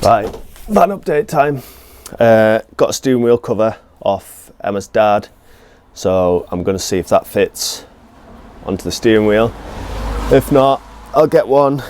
Right, van update time. Got a steering wheel cover off Emma's dad, so I'm going to see if that fits onto the steering wheel. If not, I'll get one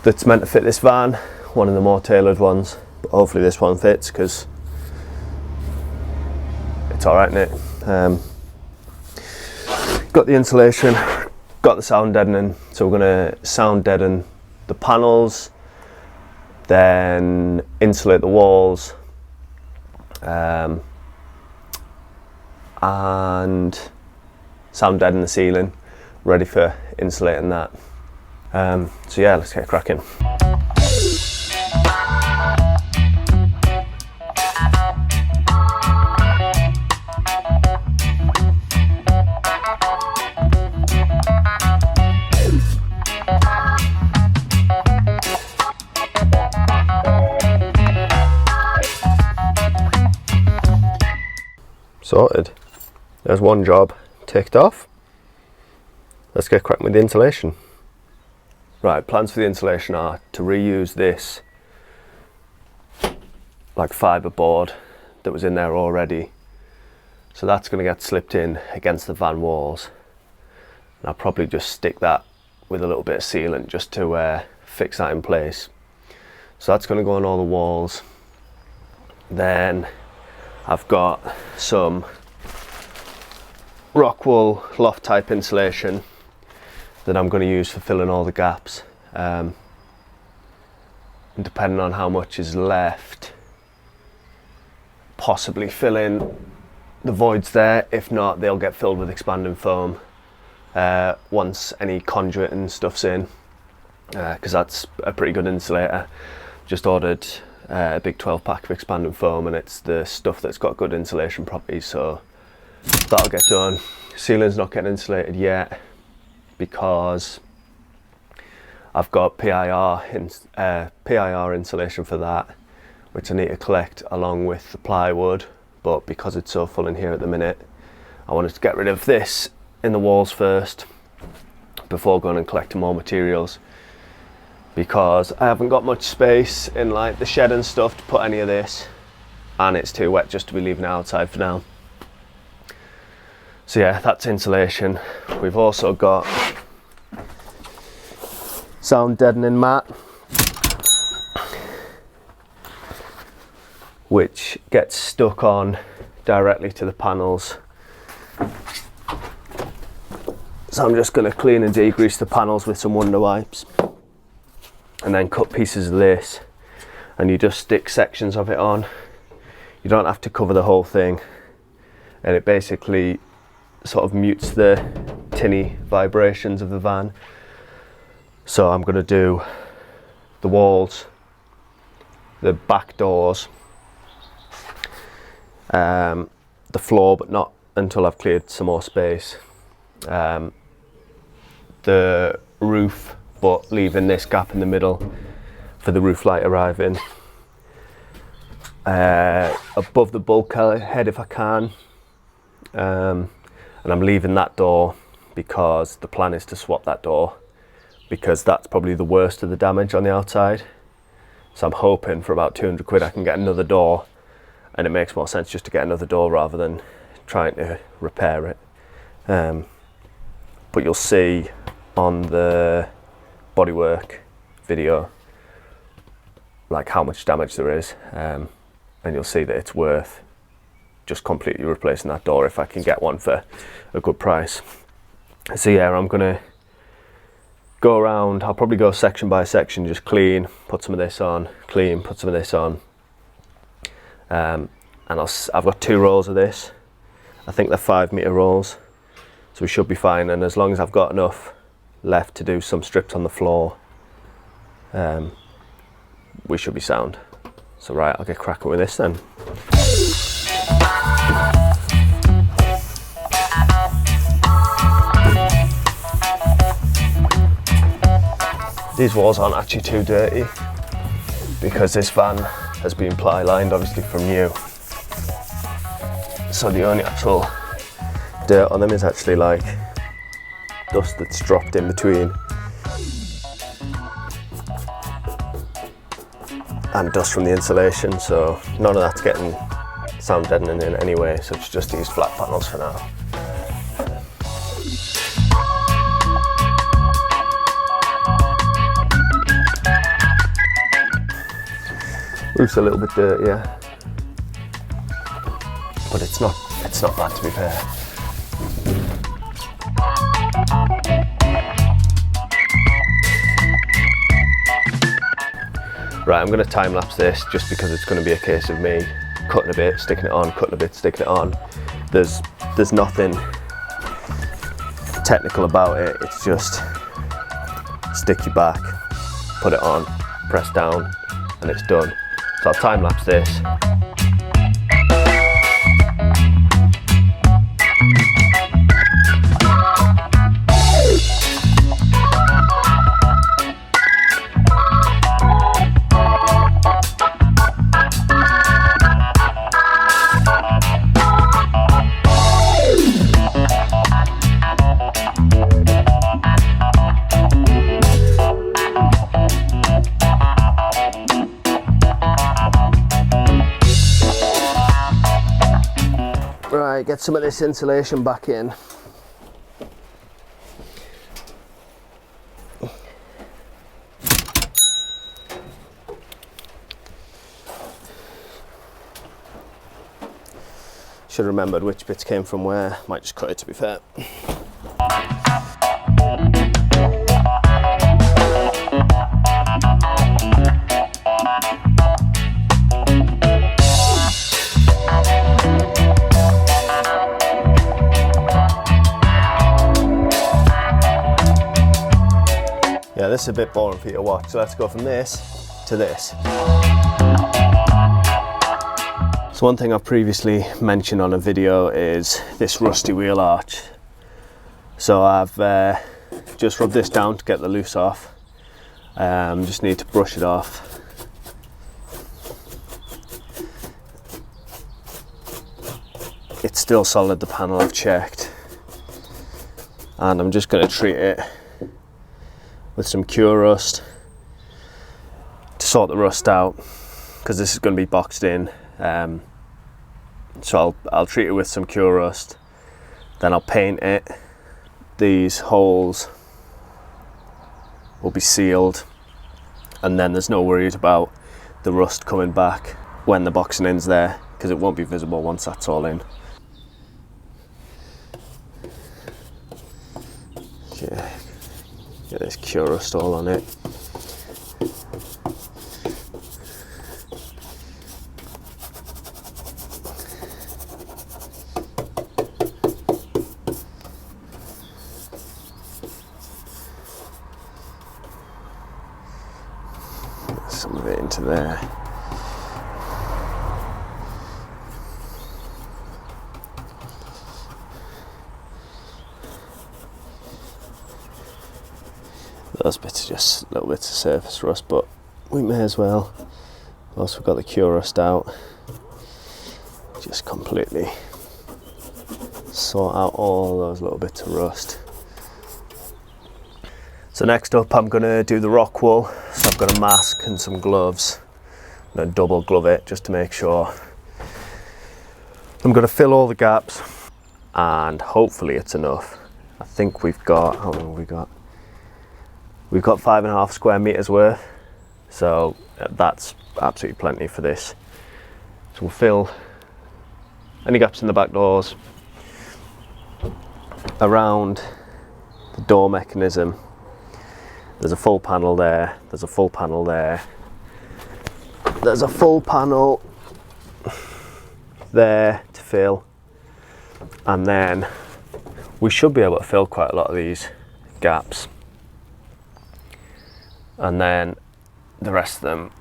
that's meant to fit this van, one of the more tailored ones, but hopefully this one fits because it's alright, isn't it? Got the insulation, got the sound deadening, so we're going to sound deaden the panels, then insulate the walls, and sound deaden the ceiling, ready for insulating that. So yeah, let's get cracking. Sorted. There's one job ticked off. Let's get cracking with the insulation. Right, plans for the insulation are to reuse this like fibre board that was in there already. So that's going to get slipped in against the van walls. And I'll probably just stick that with a little bit of sealant just to fix that in place. So that's going to go on all the walls. Then I've got some rock wool loft type insulation that I'm going to use for filling all the gaps. And depending on how much is left, possibly fill in the voids there. If not, they'll get filled with expanding foam once any conduit and stuff's in, because that's a pretty good insulator. Just ordered a big 12 pack of expanding foam, and it's the stuff that's got good insulation properties, so that'll get done. Ceiling's not getting insulated yet because I've got PIR insulation for that, which I need to collect along with the plywood, but because it's so full in here at the minute, I wanted to get rid of this in the walls first before going and collecting more materials, because I haven't got much space in like the shed and stuff to put any of this, and it's too wet just to be leaving it outside for now. So yeah, that's insulation. We've also got sound deadening mat, which gets stuck on directly to the panels. So I'm just going to clean and degrease the panels with some Wonder Wipes, and then cut pieces of this, and you just stick sections of it on. You don't have to cover the whole thing, and it basically sort of mutes the tinny vibrations of the van. So I'm going to do the walls, the back doors, the floor, but not until I've cleared some more space, the roof, but leaving this gap in the middle for the roof light arriving, above the bulkhead if I can, and I'm leaving that door because the plan is to swap that door, because that's probably the worst of the damage on the outside. So I'm hoping for about 200 quid I can get another door, and it makes more sense just to get another door rather than trying to repair it. But you'll see on the bodywork video like how much damage there is, and you'll see that it's worth just completely replacing that door if I can get one for a good price. So yeah, I'm gonna go around. I'll probably go section by section, just clean, put some of this on, clean, put some of this on, and I've got 2 rolls of this. I think they're 5-meter rolls, so we should be fine. And as long as I've got enough left to do some strips on the floor, we should be sound. So right, I'll get cracking with this then. These walls aren't actually too dirty because this van has been ply lined obviously from new. So the only actual dirt on them is actually like dust that's dropped in between. and dust from the insulation, so none of that's getting sound deadening in anyway, so it's just these flat panels for now. Roof's a little bit dirtier, but it's not bad, to be fair. Right, I'm going to time lapse this just because it's going to be a case of me cutting a bit, sticking it on, cutting a bit, sticking it on. There's nothing technical about it. It's just stick your back, put it on, press down, and it's done. So I'll time lapse this. Right, get some of this insulation back in. Should have remembered which bits came from where. Might just cut it, to be fair. Yeah, this is a bit boring for you to watch, so let's go from this to this. So one thing I've previously mentioned on a video is this rusty wheel arch. So I've just rubbed this down to get the loose off. Just need to brush it off. It's still solid, the panel I've checked. And I'm just going to treat it with some cure rust to sort the rust out, because this is going to be boxed in. So I'll treat it with some cure rust, then I'll paint it. These holes will be sealed, and then there's no worries about the rust coming back when the boxing in's there, because it won't be visible once that's all in. Yeah. Get this cure rust all on it. Get some of it into there. Those bits are just little bits of surface rust, but we may as well, once we've got the cure rust out, just completely sort out all those little bits of rust. So next up, I'm going to do the rock wool. So I've got a mask and some gloves. I'm going to double glove it just to make sure. I'm going to fill all the gaps, and hopefully it's enough. I think we've got, how long have we got? We've got 5.5 square meters worth, so that's absolutely plenty for this. So we'll fill any gaps in the back doors. Around the door mechanism, there's a full panel there, there's a full panel there, there's a full panel there to fill, and then we should be able to fill quite a lot of these gaps. And then the rest of them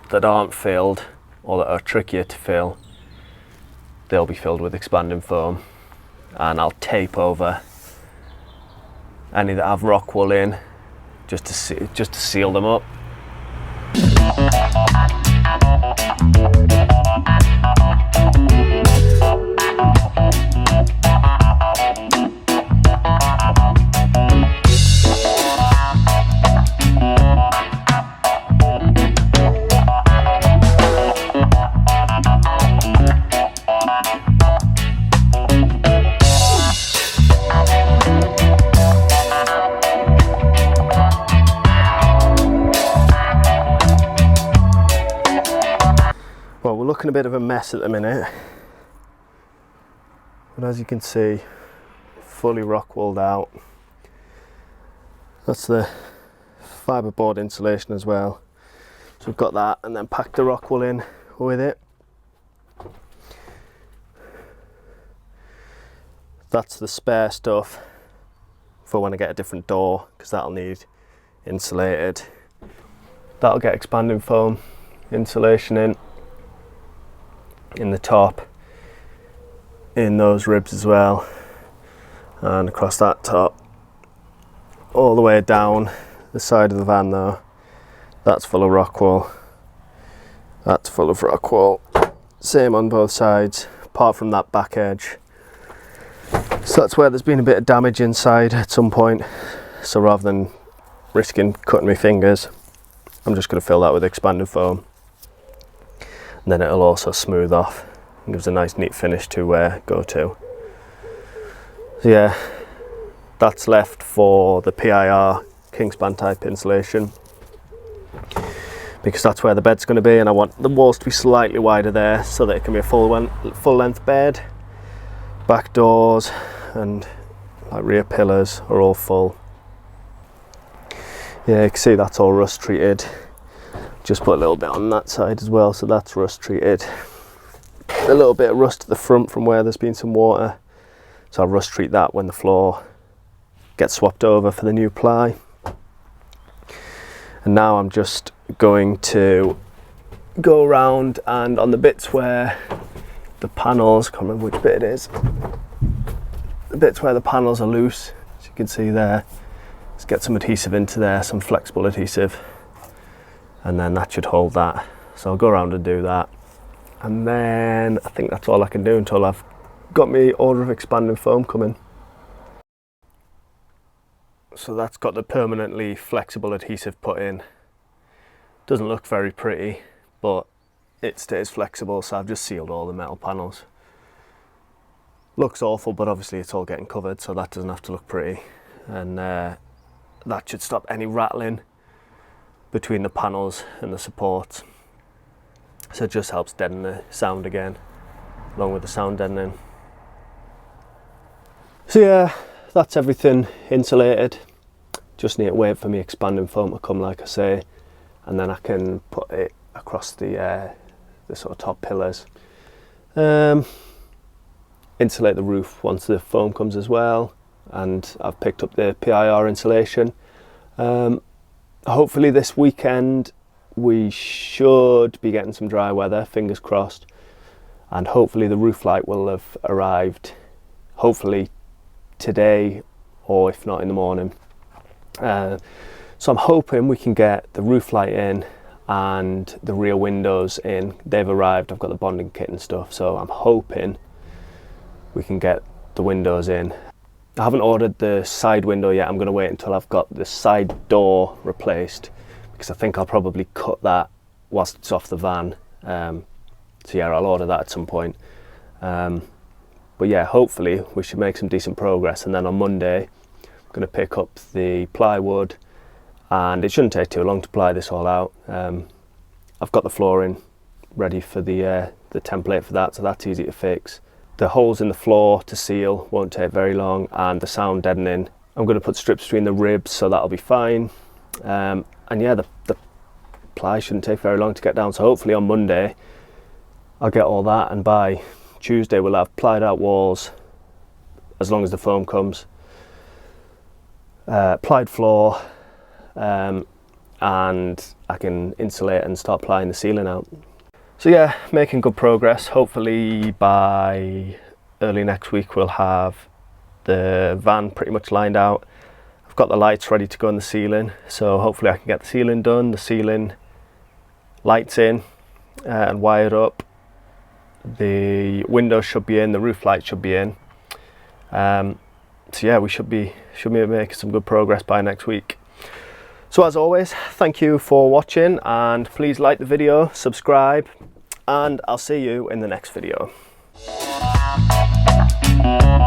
that aren't filled, or that are trickier to fill, they'll be filled with expanding foam, and I'll tape over any that have rock wool in just to seal them up. Well, we're looking a bit of a mess at the minute, but as you can see, fully rock walled out. That's the fiberboard insulation as well. So we've got that, and then packed the rock wool in with it. That's the spare stuff for when I get a different door, because that'll need insulated. That'll get expanding foam insulation in the top, in those ribs as well, and across that top, all the way down the side of the van though. That's full of rock wool, that's full of rock wool, same on both sides apart from that back edge. So that's where there's been a bit of damage inside at some point, so rather than risking cutting my fingers, I'm just going to fill that with expanding foam, and then it'll also smooth off and gives a nice neat finish to go to. So yeah, that's left for the PIR Kingspan type insulation, because that's where the bed's going to be, and I want the walls to be slightly wider there so that it can be a full length bed. Back doors and like rear pillars are all full. Yeah, you can see that's all rust treated. Just put a little bit on that side as well, so that's rust treated. A little bit of rust at the front from where there's been some water, so I'll rust treat that when the floor gets swapped over for the new ply. And now I'm just going to go around, and on the bits where the panels, can't remember which bit it is, the bits where the panels are loose, as you can see there, let's get some adhesive into there, some flexible adhesive, and then that should hold that. So I'll go around and do that, and then I think that's all I can do until I've got my order of expanding foam coming. So that's got the permanently flexible adhesive put in. Doesn't look very pretty, but it stays flexible, so I've just sealed all the metal panels. Looks awful, but obviously it's all getting covered, so that doesn't have to look pretty, and that should stop any rattling between the panels and the supports. So it just helps deaden the sound again, along with the sound deadening. So yeah, that's everything insulated. Just need to wait for me expanding foam to come, like I say, and then I can put it across the sort of top pillars. Insulate the roof once the foam comes as well, and I've picked up the PIR insulation. Hopefully this weekend we should be getting some dry weather, fingers crossed, and hopefully the roof light will have arrived, hopefully today, or if not in the morning. So I'm hoping we can get the roof light in and the rear windows in. They've arrived, I've got the bonding kit and stuff, so I'm hoping we can get the windows in. I haven't ordered the side window yet. I'm going to wait until I've got the side door replaced, because I think I'll probably cut that whilst it's off the van. So yeah, I'll order that at some point. But yeah, hopefully we should make some decent progress, and then on Monday I'm going to pick up the plywood, and it shouldn't take too long to ply this all out. I've got the flooring ready for the template for that, so that's easy to fix. The holes in the floor to seal won't take very long, and the sound deadening, I'm going to put strips between the ribs, so that'll be fine. And yeah, the ply shouldn't take very long to get down, so hopefully on Monday I'll get all that, and by Tuesday we'll have plied out walls, as long as the foam comes, plied floor, and I can insulate and start plying the ceiling out. So yeah, making good progress. Hopefully by early next week we'll have the van pretty much lined out. I've got the lights ready to go on the ceiling, so hopefully I can get the ceiling done, the ceiling lights in and wired up. The windows should be in, the roof light should be in. So yeah, we should be making some good progress by next week. So as always, thank you for watching, and please like the video, subscribe, and I'll see you in the next video. Bye.